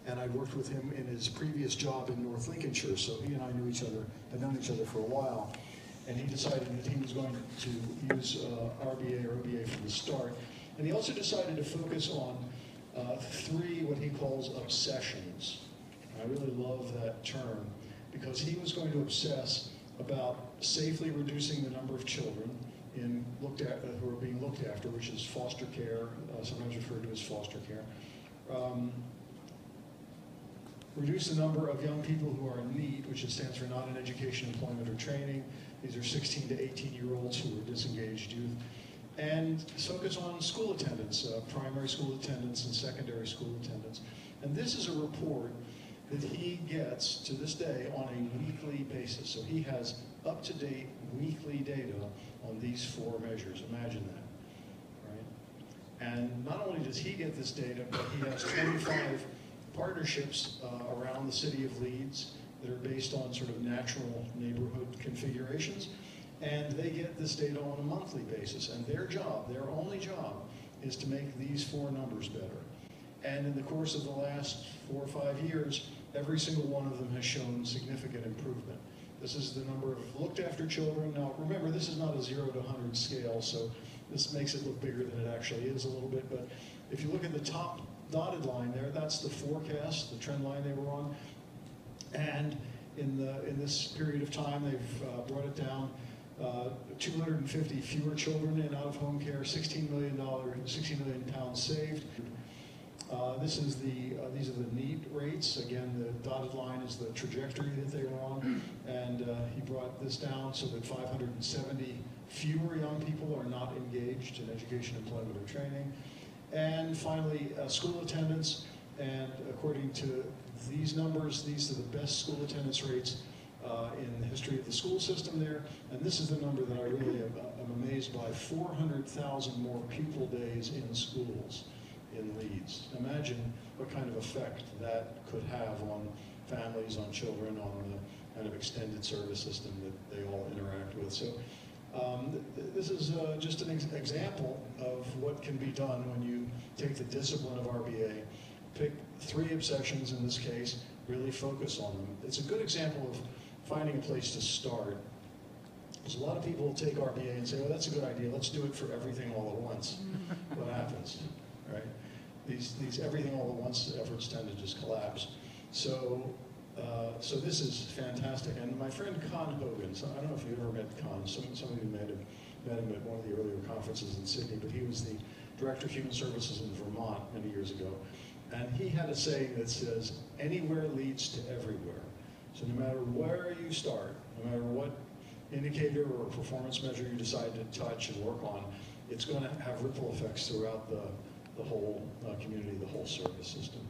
and I'd worked with him in his previous job in North Lincolnshire, so he and I knew each other, had known each other for a while, and he decided that he was going to use RBA or OBA from the start. And he also decided to focus on three, what he calls obsessions. I really love that term, because he was going to obsess about safely reducing the number of children who are being looked after, which is foster care, sometimes referred to as foster care. Reduce the number of young people who are in need, which stands for not in education, employment, or training. These are 16 to 18-year-olds who are disengaged youth. And focus on school attendance, primary school attendance and secondary school attendance. And this is a report that he gets to this day on a weekly basis. So he has up-to-date weekly data on these four measures. Imagine that, right? And not only does he get this data, but he has 25 partnerships around the city of Leeds that are based on sort of natural neighborhood configurations. And they get this data on a monthly basis. And their job, their only job, is to make these four numbers better. And in the course of the last 4 or 5 years, every single one of them has shown significant improvement. This is the number of looked after children. Now remember, this is not a 0 to 100 scale, so this makes it look bigger than it actually is a little bit. But if you look at the top dotted line there, that's the forecast, the trend line they were on. And in this period of time, they've brought it down. 250 fewer children in out-of-home care, $16 million pounds saved. These are the need rates. Again, the dotted line is the trajectory that they were on, and he brought this down so that 570 fewer young people are not engaged in education, employment, or training. And finally, school attendance, and according to these numbers, these are the best school attendance rates in the history of the school system there. And this is the number that I really am amazed by: 400,000 more pupil days in schools in Leeds. Imagine what kind of effect that could have on families, on children, on the kind of extended service system that they all interact with. So this is just an example of what can be done when you take the discipline of RBA, pick 3 obsessions in this case, really focus on them. It's a good example of finding a place to start. Because a lot of people take RBA and say, well, that's a good idea, let's do it for everything all at once. What happens, right? These everything all at once efforts tend to just collapse. So this is fantastic. And my friend Con Hogan, so I don't know if you've ever met Con, some of you met him at one of the earlier conferences in Sydney, but he was the Director of Human Services in Vermont many years ago. And he had a saying that says, anywhere leads to everywhere. So no matter where you start, no matter what indicator or performance measure you decide to touch and work on, it's going to have ripple effects throughout the whole community, the whole service system.